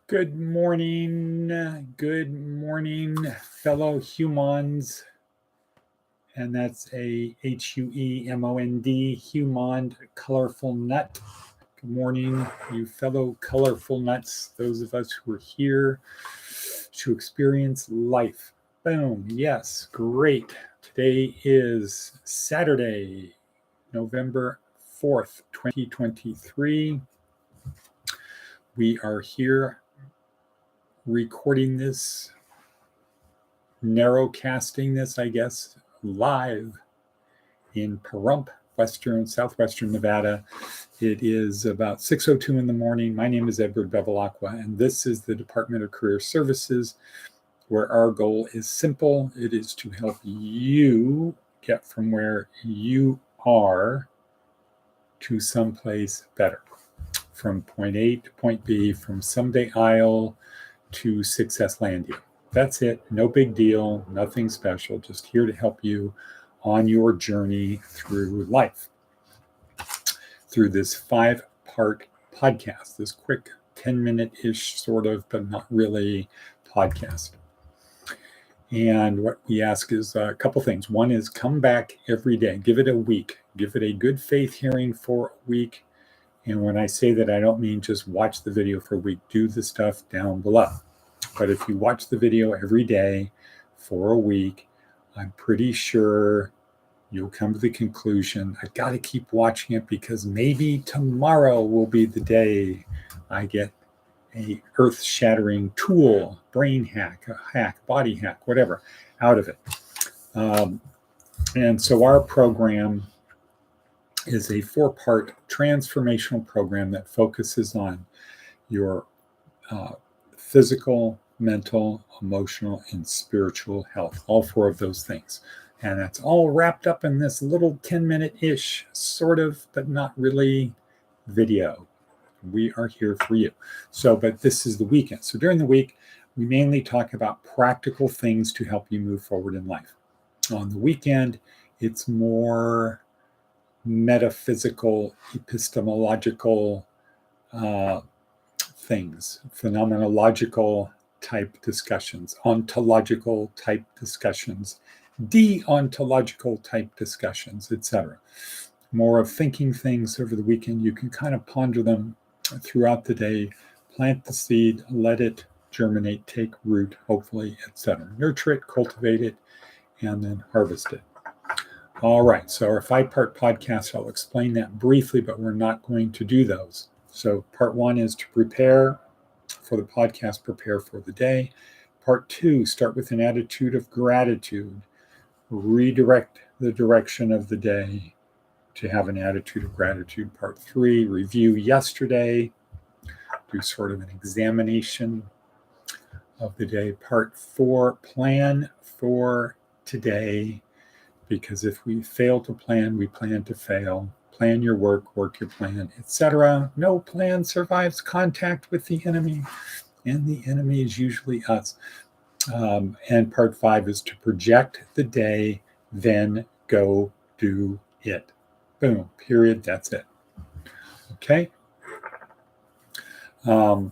Good morning, fellow humans. And that's a Huemond, humond, colorful nut. Good morning, you fellow colorful nuts, those of us who are here to experience life. Boom, yes, great. Today is Saturday, November 4th, 2023. We are here recording this, narrowcasting this, I guess, live in Pahrump, southwestern Nevada. It is about 6:02 in the morning. My name is Edward Bevilacqua, and this is the Department of Career Services, where our goal is simple. It is to help you get from where you are to someplace better, from point A to point B, from Someday Isle to Successlandia. That's it. No big deal. Nothing special. Just here to help you on your journey through life, through this 5-part podcast, this quick 10-minute-ish sort of, but not really podcast. And what we ask is a couple things. One is come back every day. Give it a week. Give it a good faith hearing for a week. And when I say that, I don't mean just watch the video for a week. Do the stuff down below. But if you watch the video every day for a week, I'm pretty sure you'll come to the conclusion, I got to keep watching it because maybe tomorrow will be the day I get a earth-shattering tool, brain hack, a hack, body hack, whatever, out of it. And so our program is a 4-part transformational program that focuses on your physical, mental, emotional, and spiritual health, all 4 of those things. And that's all wrapped up in this little 10-minute-ish, sort of, but not really, video. We are here for you. But this is the weekend. So during the week, we mainly talk about practical things to help you move forward in life. On the weekend, it's more metaphysical, epistemological things, phenomenological type discussions, ontological type discussions, deontological type discussions, etc. More of thinking things over the weekend. You can kind of ponder them throughout the day, plant the seed, let it germinate, take root, hopefully, etc. Nurture it, cultivate it, and then harvest it. All right, so our 5-part podcast, I'll explain that briefly, but we're not going to do those. So part 1 is to prepare for the podcast, prepare for the day. Part 2, start with an attitude of gratitude. Redirect the direction of the day to have an attitude of gratitude. Part 3, review yesterday. Do sort of an examination of the day. Part 4, plan for today. Because if we fail to plan, we plan to fail. Plan your work, work your plan, etc. No plan survives contact with the enemy, and the enemy is usually us. And part 5 is to project the day, then go do it. Boom, period, that's it. Okay? So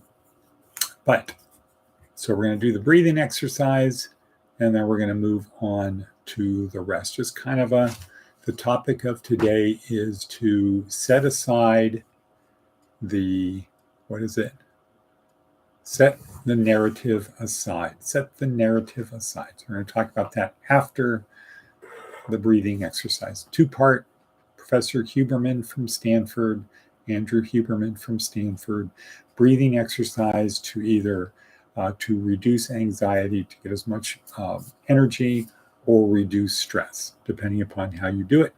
we're going to do the breathing exercise, and then we're going to move on to the rest. Just kind of the topic of today is to set aside set the narrative aside. Set the narrative aside. So we're going to talk about that after the breathing exercise. 2-part, Professor Huberman from Stanford, Andrew Huberman from Stanford, breathing exercise to either to reduce anxiety, to get as much energy, or reduce stress, depending upon how you do it.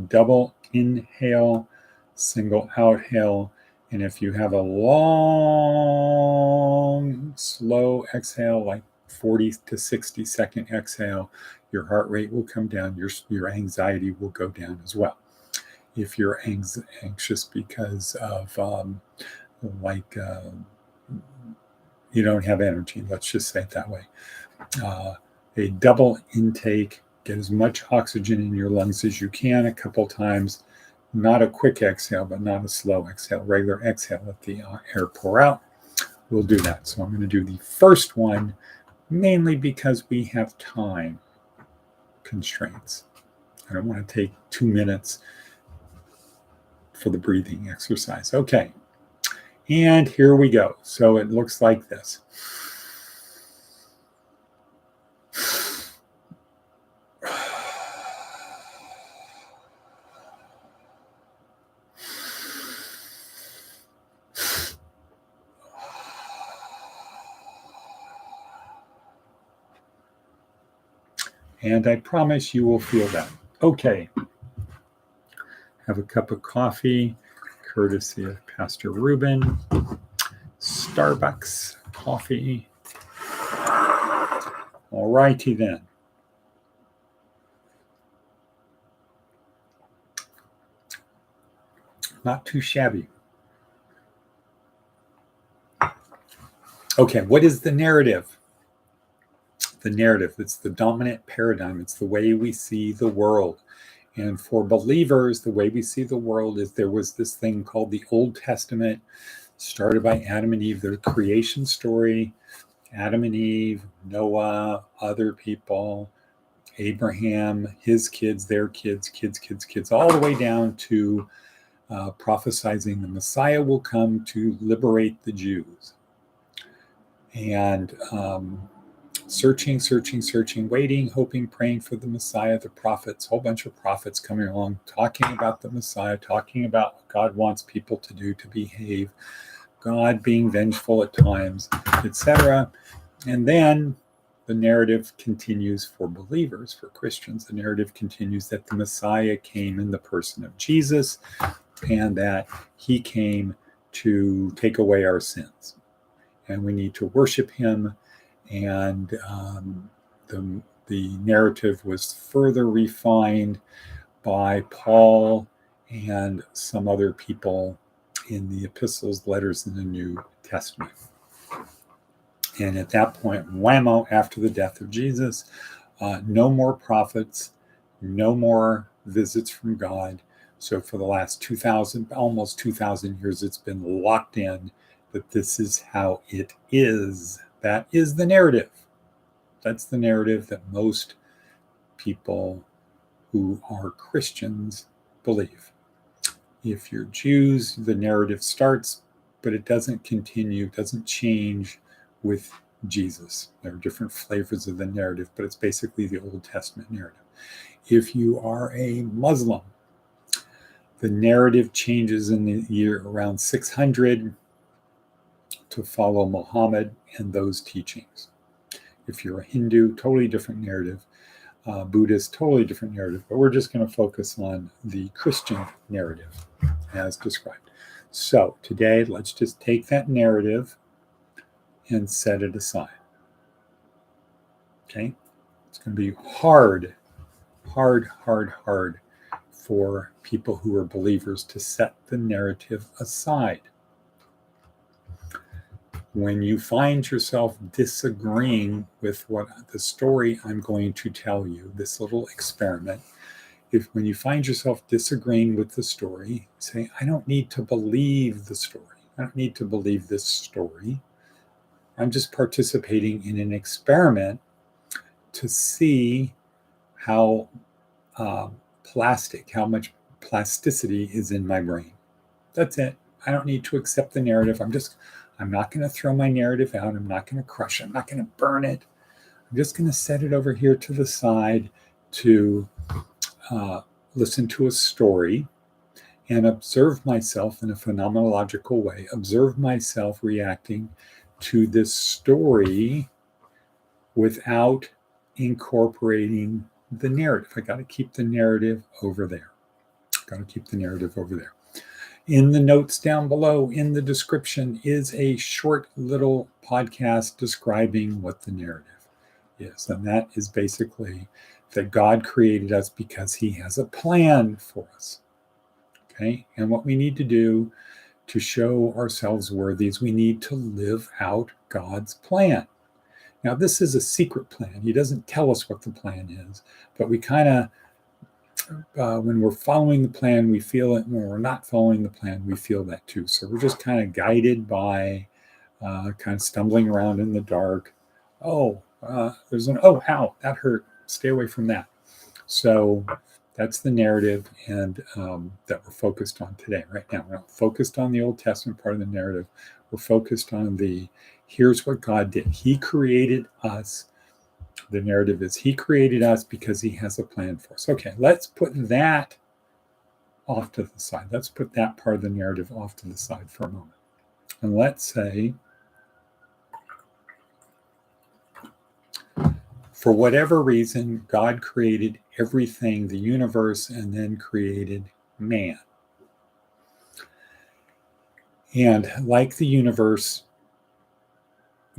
Double inhale, single outhale, and if you have a long, slow exhale, like 40 to 60 second exhale, your heart rate will come down, your anxiety will go down as well. If you're anxious because of you don't have energy, let's just say it that way. A double intake, get as much oxygen in your lungs as you can a couple times. Not a quick exhale, but not a slow exhale. Regular exhale, let the air pour out. we'll do that. So I'm going to do the first one, mainly because we have time constraints. I don't want to take 2 minutes for the breathing exercise. Okay. And here we go. So it looks like this. And I promise you will feel that. Okay. Have a cup of coffee, courtesy of Pastor Ruben. Starbucks coffee. All righty then. Not too shabby. Okay, what is the narrative? The narrative, it's the dominant paradigm. It's the way we see the world. And for believers, the way we see the world is there was this thing called the Old Testament, started by Adam and Eve, the creation story. Adam and Eve, Noah, other people, Abraham, his kids, their kids, kids, all the way down to prophesizing the Messiah will come to liberate the Jews. And searching, waiting, hoping, praying for the Messiah, the prophets, whole bunch of prophets coming along, talking about the Messiah, talking about what God wants people to do, to behave, God being vengeful at times, etc. And then the narrative continues for believers, for Christians. The narrative continues that the Messiah came in the person of Jesus and that he came to take away our sins. And we need to worship him. And the narrative was further refined by Paul and some other people in the epistles, letters in the New Testament. And at that point, whammo, after the death of Jesus, no more prophets, no more visits from God. So for the last almost 2,000 years, it's been locked in that this is how it is. That is the narrative. That's the narrative that most people who are Christians believe. If you're Jews, the narrative starts, but it doesn't continue, doesn't change with Jesus. There are different flavors of the narrative, but it's basically the Old Testament narrative. If you are a Muslim, the narrative changes in the year around 600 to follow Muhammad and those teachings. If you're a Hindu, totally different narrative. Buddhist, totally different narrative. But we're just going to focus on the Christian narrative as described. So today, let's just take that narrative and set it aside. Okay? It's going to be hard for people who are believers to set the narrative aside. When you find yourself disagreeing with what the story I'm going to tell you, this little experiment, when you find yourself disagreeing with the story, say, I don't need to believe the story. I don't need to believe this story. I'm just participating in an experiment to see how how much plasticity is in my brain. That's it. I don't need to accept the narrative. I'm not going to throw my narrative out. I'm not going to crush it. I'm not going to burn it. I'm just going to set it over here to the side to listen to a story and observe myself in a phenomenological way, observe myself reacting to this story without incorporating the narrative. I got to keep the narrative over there. In the notes down below, in the description, is a short little podcast describing what the narrative is. And that is basically that God created us because he has a plan for us. Okay? And what we need to do to show ourselves worthy is we need to live out God's plan. Now, this is a secret plan. He doesn't tell us what the plan is, but we kind of, when we're following the plan, we feel it. When we're not following the plan, we feel that too. So we're just kind of guided by kind of stumbling around in the dark. Oh, ow, that hurt. Stay away from that. So that's the narrative and that we're focused on today, right now. We're not focused on the Old Testament part of the narrative. We're focused on here's what God did. He created us. The narrative is he created us because he has a plan for us. Okay, let's put that off to the side. Let's put that part of the narrative off to the side for a moment. And let's say, for whatever reason, God created everything, the universe, and then created man. And like the universe,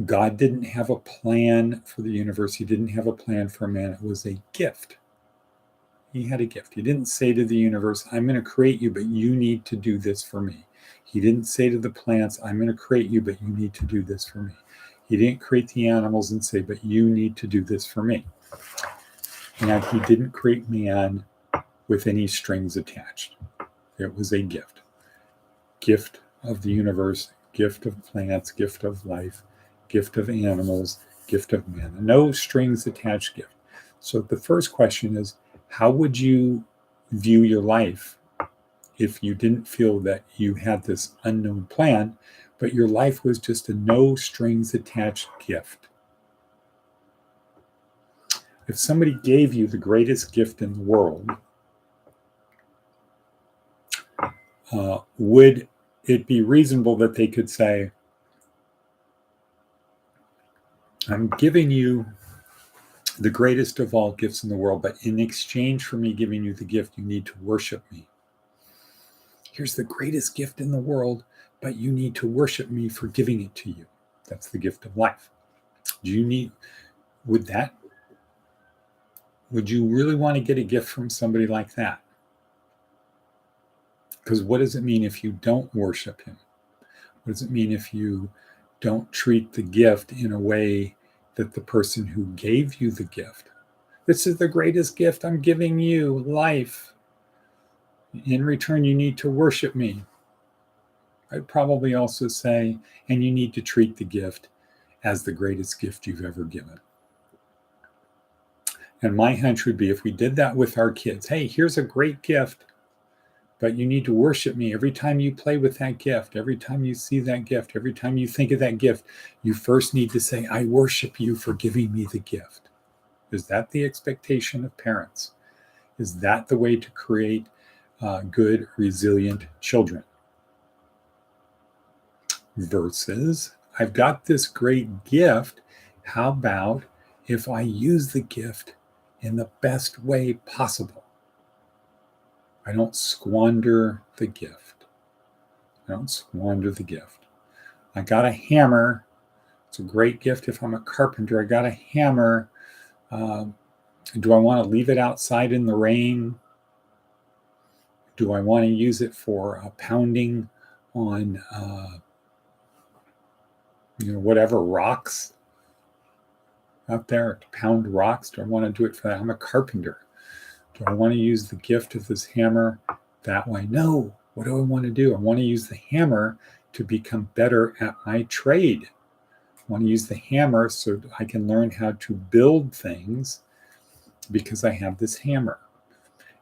God didn't have a plan for the universe. He didn't have a plan for man. It was a gift. He had a gift. He didn't say to the universe, I'm going to create you, but you need to do this for me. He didn't say to the plants, I'm going to create you, but you need to do this for me. He didn't create the animals and say, but you need to do this for me. And he didn't create man with any strings attached. It was a gift. Gift of the universe, gift of plants, gift of life, gift of animals, gift of man. No strings attached gift. So the first question is, how would you view your life if you didn't feel that you had this unknown plan, but your life was just a no strings attached gift? If somebody gave you the greatest gift in the world, would it be reasonable that they could say, I'm giving you the greatest of all gifts in the world, but in exchange for me giving you the gift, you need to worship me. Here's the greatest gift in the world, but you need to worship me for giving it to you. That's the gift of life. Would you really want to get a gift from somebody like that? Because what does it mean if you don't worship him? What does it mean if you don't treat the gift in a way that the person who gave you the gift, this is the greatest gift I'm giving you, life. In return, you need to worship me. I'd probably also say, and you need to treat the gift as the greatest gift you've ever given. And my hunch would be, if we did that with our kids, hey, here's a great gift, but you need to worship me every time you play with that gift, every time you see that gift, every time you think of that gift, you first need to say, I worship you for giving me the gift. Is that the expectation of parents? Is that the way to create good, resilient children? Versus, I've got this great gift. How about if I use the gift in the best way possible? I don't squander the gift. I got a hammer. It's a great gift if I'm a carpenter. I got a hammer. Do I want to leave it outside in the rain? Do I want to use it for pounding on, whatever rocks out there, to pound rocks? Do I want to do it for that? I'm a carpenter. Do I want to use the gift of this hammer that way? No. What do I want to do? I want to use the hammer to become better at my trade. I want to use the hammer so I can learn how to build things because I have this hammer.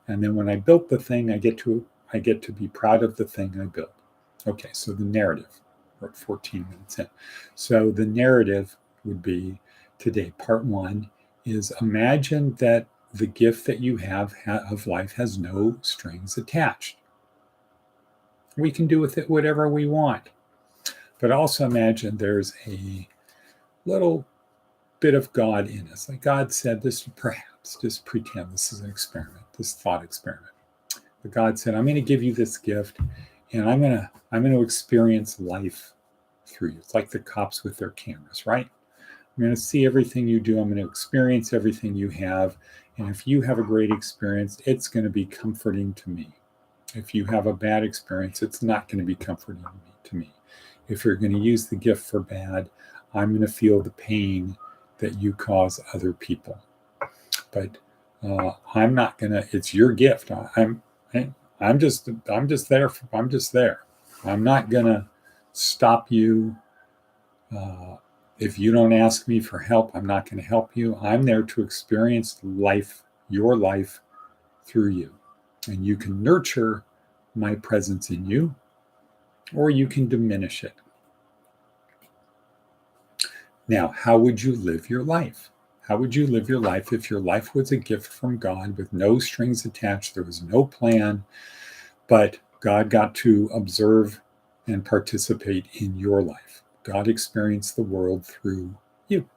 And then when I built the thing, I get to be proud of the thing I built. Okay, so the narrative. We're at 14 minutes in. So the narrative would be today, part one, is imagine that the gift that you have of life has no strings attached. We can do with it whatever we want. But also imagine there's a little bit of God in us. Like God said, perhaps, just pretend this is an experiment, this thought experiment. But God said, I'm going to give you this gift, and I'm going to experience life through you. It's like the cops with their cameras, right? I'm going to see everything you do. I'm going to experience everything you have. And if you have a great experience, it's going to be comforting to me. If you have a bad experience, it's not going to be comforting to me. If you're going to use the gift for bad, I'm going to feel the pain that you cause other people. But I'm not going to, it's your gift. I'm just there. I'm not going to stop you If you don't ask me for help, I'm not going to help you. I'm there to experience life, your life, through you. And you can nurture my presence in you, or you can diminish it. Now, how would you live your life? How would you live your life if your life was a gift from God with no strings attached? There was no plan, but God got to observe and participate in your life. God experienced the world through you,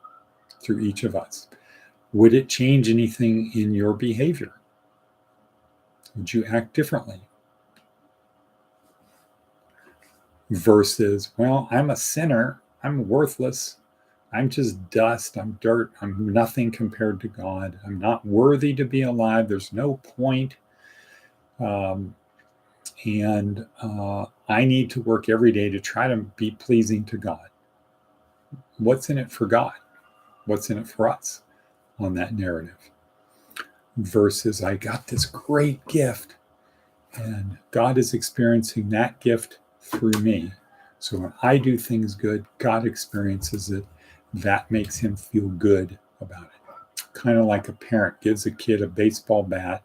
through each of us. Would it change anything in your behavior? Would you act differently? Versus, well, I'm a sinner, I'm worthless, I'm just dust, I'm dirt, I'm nothing compared to God, I'm not worthy to be alive, there's no point. And I need to work every day to try to be pleasing to God. What's in it for God? What's in it for us on that narrative? Versus, I got this great gift and God is experiencing that gift through me. So when I do things good, God experiences it. That makes him feel good about it. Kind of like a parent gives a kid a baseball bat,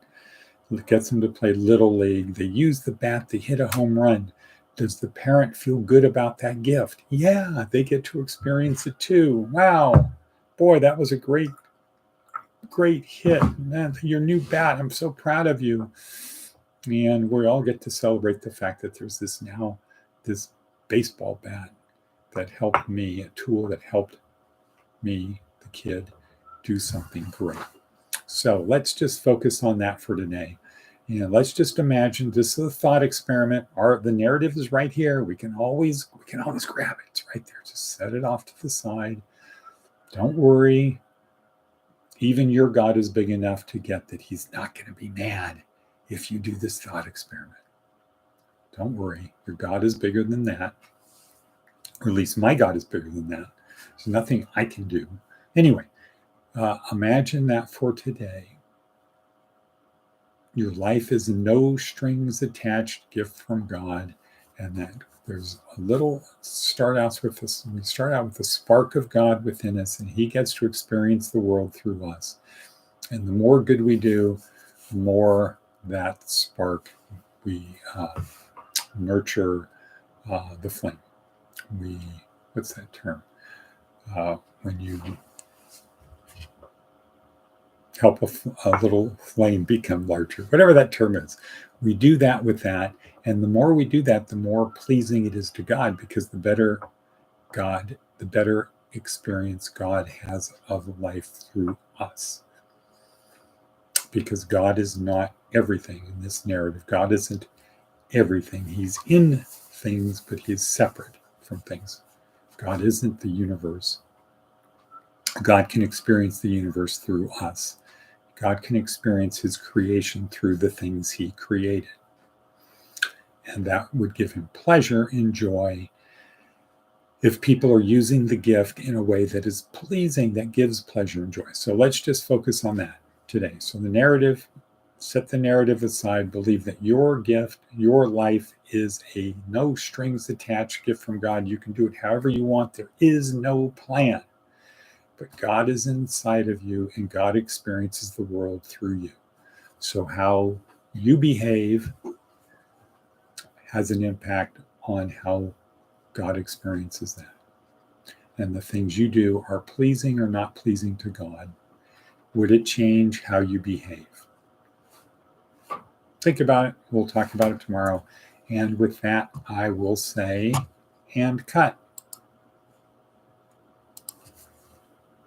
gets them to play Little League. They use the bat, they hit a home run. Does the parent feel good about that gift? Yeah, they get to experience it too. Wow, boy, that was a great hit. Man, your new bat, I'm so proud of you. And we all get to celebrate the fact that there's this baseball bat that helped me, a tool that helped me, the kid, do something great. So let's just focus on that for today. And let's just imagine this is a thought experiment. The narrative is right here. We can always grab it. It's right there. Just set it off to the side. Don't worry. Even your God is big enough to get that he's not going to be mad if you do this thought experiment. Don't worry. Your God is bigger than that. Or at least my God is bigger than that. There's nothing I can do. Anyway, imagine that for today. Your life is a no strings attached gift from God, and that there's a little start out with this. We start out with the spark of God within us, and he gets to experience the world through us. And the more good we do, the more that spark we nurture the flame. What's that term? When you help a little flame become larger, whatever that term is. We do that with that. And the more we do that, the more pleasing it is to God, because the better experience God has of life through us. Because God is not everything in this narrative. God isn't everything. He's in things, but he's separate from things. God isn't the universe. God can experience the universe through us. God can experience his creation through the things he created. And that would give him pleasure and joy if people are using the gift in a way that is pleasing, that gives pleasure and joy. So let's just focus on that today. So the narrative, set the narrative aside, believe that your gift, your life is a no strings attached gift from God. You can do it however you want. There is no plan. But God is inside of you, and God experiences the world through you. So how you behave has an impact on how God experiences that. And the things you do are pleasing or not pleasing to God. Would it change how you behave? Think about it. We'll talk about it tomorrow. And with that, I will say, and cut.